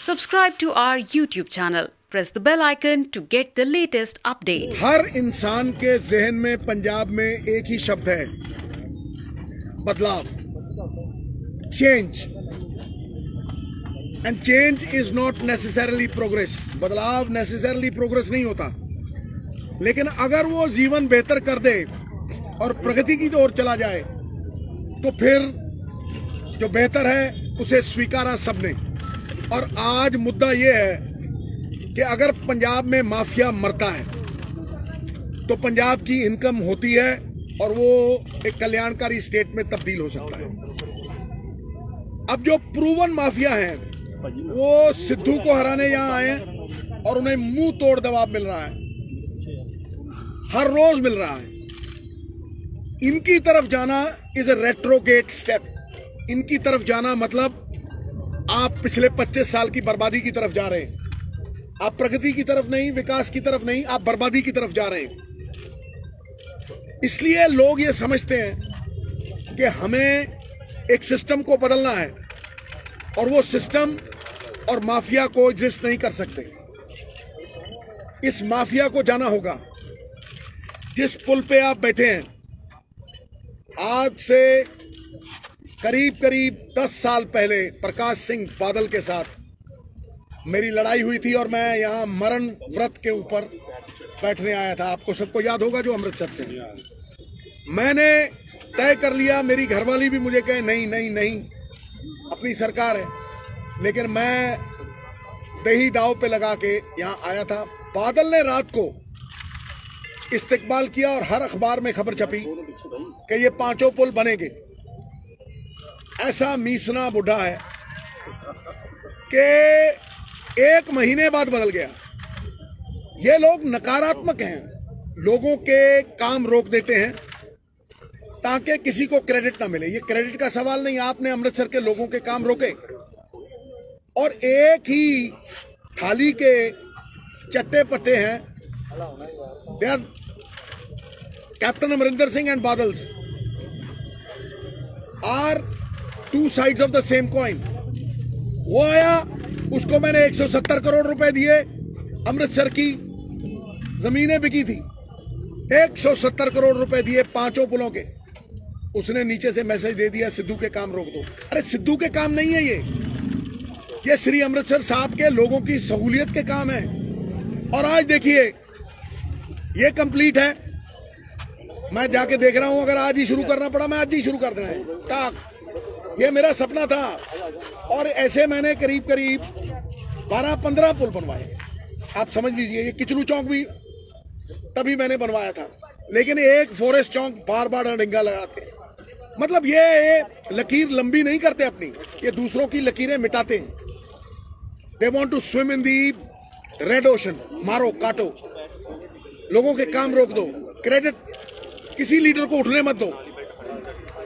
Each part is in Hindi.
Subscribe to our YouTube channel. Press the bell icon to get the latest updates. हर इंसान के जहन में पंजाब में एक ही शब्द है, बदलाव, change. And change is not necessarily progress. बदलाव नेसेसरली प्रोग्रेस नहीं होता, लेकिन अगर वो जीवन बेहतर कर दे और प्रगति की ओर चला जाए तो फिर जो बेहतर है उसे स्वीकारा सबने। और आज मुद्दा ये है कि अगर पंजाब में माफिया मरता है तो पंजाब की इनकम होती है और वो एक कल्याणकारी स्टेट में तब्दील हो सकता है। अब जो प्रूवन माफिया हैं वो सिद्धू को हराने यहां आए हैं और उन्हें मुंह तोड़ जवाब मिल रहा है, हर रोज मिल रहा है। इनकी तरफ जाना इज ए रेट्रोगेट स्टेप। इनकी तरफ जाना मतलब आप पिछले 25 साल की बर्बादी की तरफ जा रहे हैं। आप प्रगति की तरफ नहीं, विकास की तरफ नहीं, आप बर्बादी की तरफ जा रहे हैं। इसलिए लोग ये समझते हैं कि हमें एक सिस्टम को बदलना है और वो सिस्टम और माफिया को एग्जिस्ट नहीं कर सकते। इस माफिया को जाना होगा। जिस पुल पे आप बैठे हैं, आज से करीब 10 साल पहले प्रकाश सिंह बादल के साथ मेरी लड़ाई हुई थी और मैं यहां मरण व्रत के ऊपर बैठने आया था। आपको सबको याद होगा जो अमृतसर से। मैंने तय कर लिया, मेरी घरवाली भी मुझे कहे नहीं नहीं नहीं, अपनी सरकार है, लेकिन मैं दही दाव पे लगा के यहां आया था। बादल ने रात को इस्तेकबाल किया और हर अखबार में खबर छपी कि ये 5 पुल बनेंगे। ऐसा मीसना बुढ़ा है कि 1 महीने बाद बदल गया। ये लोग नकारात्मक हैं, लोगों के काम रोक देते हैं ताकि किसी को क्रेडिट ना मिले। ये क्रेडिट का सवाल नहीं, आपने अमृतसर के लोगों के काम रोके और एक ही थाली के चट्टे पट्टे हैं। They are captain Amarinder Singh and Badals are 2 sides of the same coin। वो आया, उसको मैंने 170 करोड़ रुपए दिए। अमृतसर की जमीनें बिकी थी, 170 करोड़ रुपए दिए 5 पुलों के। उसने नीचे से मैसेज दे दिया सिद्धू के काम रोक दो। अरे सिद्धू के काम नहीं है ये श्री अमृतसर साहब के लोगों की सहूलियत के काम है। और आज देखिए ये कंप्लीट है। मैं जाके देख रहा हूं, अगर आज ही शुरू करना पड़ा मैं आज ही शुरू कर देना है टाक। ये मेरा सपना था और ऐसे मैंने करीब 12-15 पुल बनवाए। आप समझ लीजिए, ये किचलू चौक भी तभी मैंने बनवाया था, लेकिन एक फॉरेस्ट चौक बार बार डिंगा लगाते। मतलब ये लकीर लंबी नहीं करते अपनी, ये दूसरों की लकीरें मिटाते हैं। They want to swim in the red ocean. मारो काटो, लोगों के काम रोक दो, क्रेडिट किसी लीडर को उठने मत दो।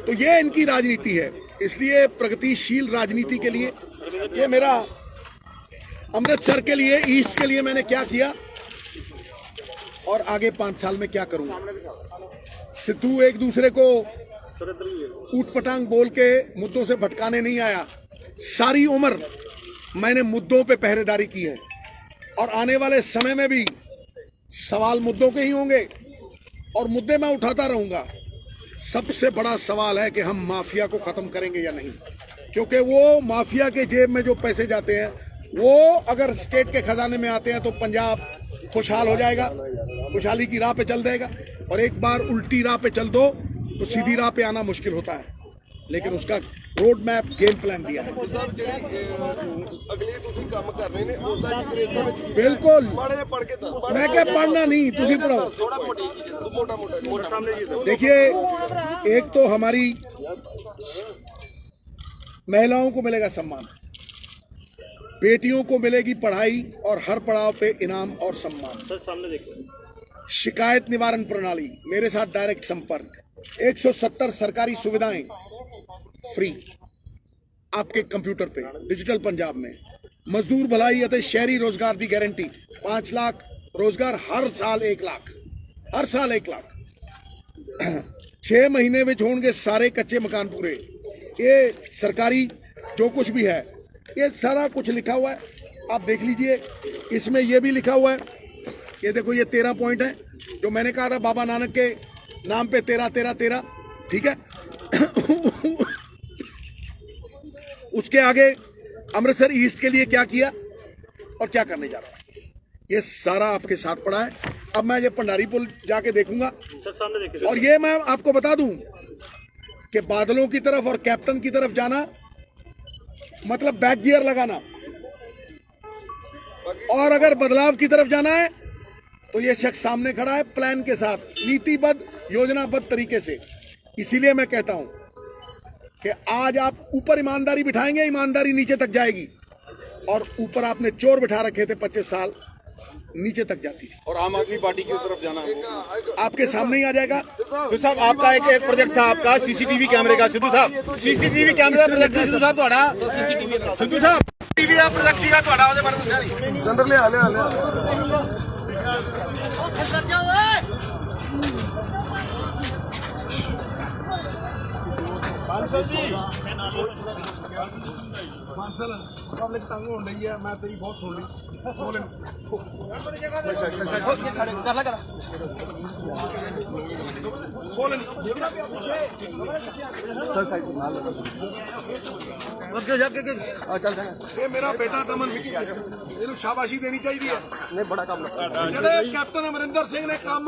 तो ये इनकी राजनीति है। इसलिए प्रगतिशील राजनीति के लिए ये मेरा अमृतसर के लिए, ईस्ट के लिए मैंने क्या किया और आगे 5 साल में क्या करूंगा। सिद्धू एक दूसरे को ऊट पटांग बोल के मुद्दों से भटकाने नहीं आया। सारी उम्र मैंने मुद्दों पे पहरेदारी की है और आने वाले समय में भी सवाल मुद्दों के ही होंगे और मुद्दे मैं उठाता रहूंगा। सबसे बड़ा सवाल है कि हम माफिया को खत्म करेंगे या नहीं, क्योंकि वो माफिया के जेब में जो पैसे जाते हैं वो अगर स्टेट के खजाने में आते हैं तो पंजाब खुशहाल हो जाएगा, खुशहाली की राह पे चल देगा। और एक बार उल्टी राह पे चल दो तो सीधी राह पे आना मुश्किल होता है, लेकिन उसका रोड मैप, गेम प्लान दिया है। बिल्कुल, मैं क्या पढ़ना नहीं, तुझी पढ़ाओ। देखिए, एक तो हमारी महिलाओं को मिलेगा सम्मान, बेटियों को मिलेगी पढ़ाई और हर पड़ाव पे इनाम और सम्मान। शिकायत निवारण प्रणाली, मेरे साथ डायरेक्ट संपर्क, 170 सरकारी सुविधाएं फ्री आपके कंप्यूटर पे, डिजिटल पंजाब में। मजदूर भलाई ਅਤੇ शहरी रोजगार की गारंटी, 5 लाख रोजगार, हर साल 1 लाख, हर साल 1 लाख। 6 महीने में होंगे सारे कच्चे मकान पूरे। ये सरकारी जो कुछ भी है ये सारा कुछ लिखा हुआ है, आप देख लीजिए। इसमें ये भी लिखा हुआ है, ये देखो, ये 13 पॉइंट है जो मैंने कहा था बाबा नानक के नाम पे 13 13 13, ठीक है। उसके आगे अमृतसर ईस्ट के लिए क्या किया और क्या करने जा रहा है, ये सारा आपके साथ पड़ा है। अब मैं ये भंडारी पुल जाके देखूंगा, और ये मैं आपको बता दूं कि बादलों की तरफ और कैप्टन की तरफ जाना मतलब बैक गियर लगाना, और अगर बदलाव की तरफ जाना है तो ये शख्स सामने खड़ा है प्लान के साथ, नीतिबद्ध योजनाबद्ध तरीके से। इसीलिए मैं कहता हूं कि आज आप ऊपर ईमानदारी बिठाएंगे, ईमानदारी नीचे तक जाएगी, और ऊपर आपने चोर बिठा रखे थे 25 साल, नीचे तक जाती है। और आम आदमी पार्टी की तरफ जाना है आपके सामने ही आ जाएगा। सिद्धू साहब, आपका एक प्रोजेक्ट था आपका सीसीटीवी कैमरे का। सिद्धू साहब, सीसीटीवी कैमरे का प्रोजेक्ट सिद्धू साहब ਤੁਹਾਡਾ, सिद्धू साहब टीवी ਦਾ प्रोजेक्ट ਸੀਗਾ ਤੁਹਾਡਾ, ਉਹਦੇ ਬਾਰੇ ਦੱਸਿਆ ਨਹੀਂ। अंदर ले आ पब्लिक तंग हो रही है, मैं तेरी बहुत सुन ली। ये मेरा बेटा दमन विकी, ਇਹਨੂੰ ਸ਼ਾਬਾਸ਼ੀ ਦੇਣੀ ਚਾਹੀਦੀ ਹੈ। ਨਹੀਂ ਬੜਾ ਕੰਮ ਜਿਹੜੇ ਕੈਪਟਨ ਅਮਰਿੰਦਰ ਸਿੰਘ ਨੇ ਕੰਮ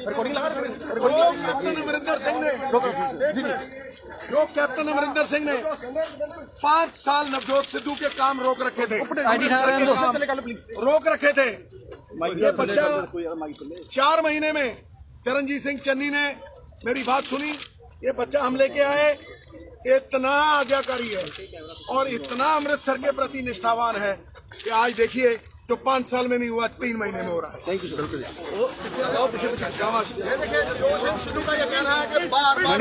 ਰਿਕਾਰਡਿੰਗ ਲਗਾ ਕੈਪਟਨ ਅਮਰਿੰਦਰ ਸਿੰਘ ਨੇ जो कैप्टन अमरिंदर सिंह ने 5 साल नवजोत सिद्धू के काम रोक रखे थे, रोक रखे थे। ये बच्चा 4 महीने में चरणजीत सिंह चन्नी ने मेरी बात सुनी, ये बच्चा हम लेके आए, इतना आज्ञाकारी है और इतना अमृतसर के प्रति निष्ठावान है कि आज देखिए जो 5 साल में नहीं हुआ 3 महीने में हो रहा है। Thank you sir. ये देखिए सिद्धू का ये कहना है कि बार-बार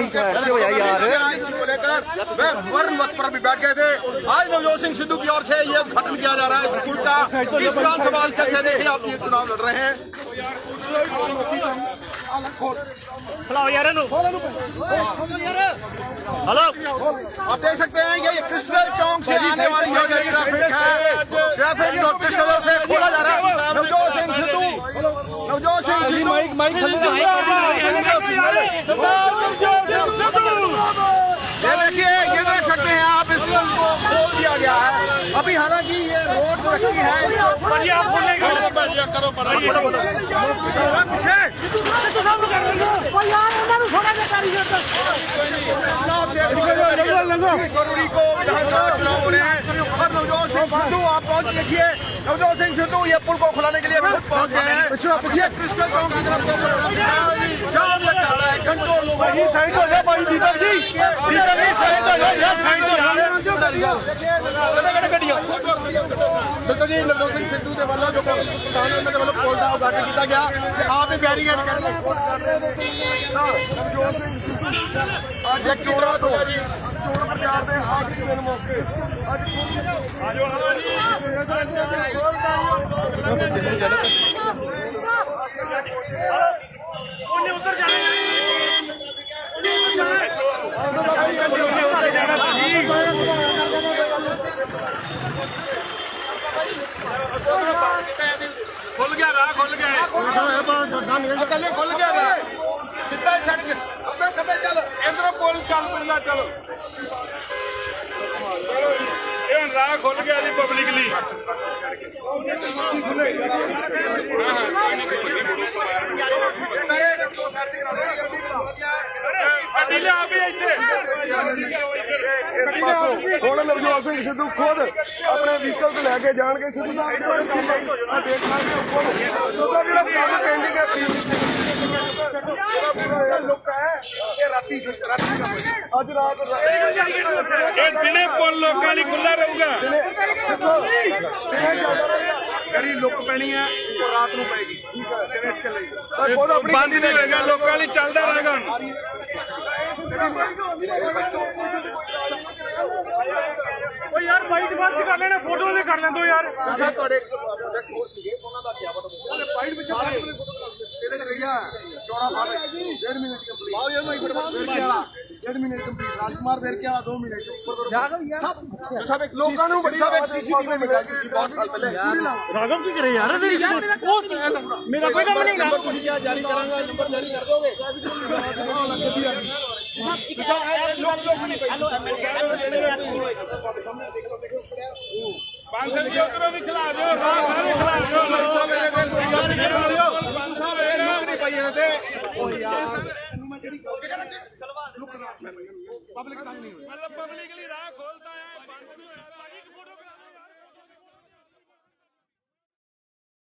को लेकर वे वर्ण वक्त पर भी बैठ गए थे। आज नवजोत सिंह सिद्धू की ओर से ये उद्घाटन किया जा रहा है स्कूल का। इस विधानसभा से देखिए आप ये चुनाव लड़ रहे हैं। हेलो, आप देख सकते हैं ये क्रिस्टल चौक से आने वाली जो ट्रैफिक है, ट्रैफिक जो क्रिस्टलों से खोला जा रहा है। नवजोत सिंह सिद्धू ये देख सकते हैं आप, इस पुल को खोल दिया गया है। अभी हालांकि ये रोड रखी है, फरवरी को विधानसभा चुनाव होने हैं और नवजोत सिंह सिद्धू आप पहुंच देखिए, नवजोत सिंह सिद्धू ये पुल को खुलाने के लिए खुद पहुंच गए हैं। ये क्रिस्टल चौक की तरफ से जाम लग जाता है, घंटों लोगों को। साइड हो जाए भाई, दीपक जी साइड हो जाए यार, साइड हो जाए। बिल्कुल जी, नवजोत सिंह सिद्धू के वालों जो प्रधानमंत्री के वालों पुल का उद्घाटन किया गया, आप भी बैरिकेड कर लें। नवजोत सिंह सिद्धू आज एक चोरा तो चोर प्रचार के आखिरी दिन मौके खुल गया राह, खुल गया अकले, खुल गया राह, सीधा सड़क इधर पुल चल पड़ा। चलो ये राह खुल गया जी पब्लिक ली। ਹੁਣ ਨਵਜੋਤ ਸਿੰਘ ਸਿੱਧੂ ਖੁਦ ਆਪਣੇ ਵਹੀਕਲ ਤੇ ਲੈ ਕੇ ਜਾਣਗੇ। ਸਿੱਧੂ ਸਾਹਿਬ ਆ ਦੇਖ ਲਾਂਗੇ ਉੱਪਰ ਉਹਦਾ ਜਿਹੜਾ ਕੰਮ ਪੈਂਡਿੰਗ ਹੈ ਪੂਰਾ ਲੁੱਕ ਹੈ। ਇਹ ਰਾਤੀ ਅੱਜ ਰਾਤ ਇਹ ਦਿਨੇ ਪੁਲ ਲੋਕਾਂ ਲਈ ਖੁੱਲਾ ਰਹੂਗਾ। ਜਿਹੜੀ ਲੁੱਕ ਪੈਣੀ ਹੈ ਉਹ ਰਾਤ ਨੂੰ ਪਏਗੀ, ਕਿਵੇਂ ਚੱਲੇਗੀ, ਬੰਦ ਨਹੀਂ ਹੋਏਗਾ, ਲੋਕਾਂ ਲਈ ਚੱਲਦਾ ਰਹੇਗਾ। ਓ ਯਾਰ ਬਾਈਟ ਬੰਦ ਕਰ ਲੈਣਾ, ਫੋਟੋ ਤੇ ਕਰ ਲੈਂਦੋ ਯਾਰ। ਤੁਹਾਡੇ ਪ੍ਰੋਜੈਕਟ ਹੋਰ ਸੀਗੇ, ਉਹਨਾਂ ਦਾ ਕੀ ਬਤਾ ਪਾਈਟ ਵਿੱਚ ਸਾਰੇ ਇਹਦੇ ਚ ਰਹੀਆ ਚੌੜਾ ਫਾੜ 1.5 ਮਹੀਨੇ ਦੀ ਕੰਪਲੀਟ। ਆਓ ਯਾਰ ਮਾਈਕ ਫੜ 1.5 ਮਹੀਨੇ ਕੰਪਲੀਟ ਰਾਜकुमार ਫਿਰ क्या 2 ਮਹੀਨੇ सब एक ਲੋਕਾਂ ਨੂੰ ਬੜੀ सब एक सीसीटीवी में निकाल दी बहुत साल पहले ਰਾਘਵ ਕੀ ਕਰੇ ਯਾਰ ਮੇਰਾ ਕੋਈ ਕੰਮ ਨਹੀਂ नंबर कुछ क्या जारी करांगा नंबर जारी कर दोगे ਬਾਂਸਲ ਜੀ ਉਧਰੋਂ ਵੀ ਖਿਲਾ ਦਿਓ ਸਾਰੇ ਖਿਲਾ ਦਿਓ नौकरी पाई है ते ਪਬਲਿਕ ਤਾਂ ਨਹੀਂ ਹੋਈ ਮਤਲਬ ਪਬਲਿਕਲੀ ਰਾਹ ਖੋਲਦਾ ਹੈ ਬੰਦ ਨਹੀਂ ਹੋਇਆ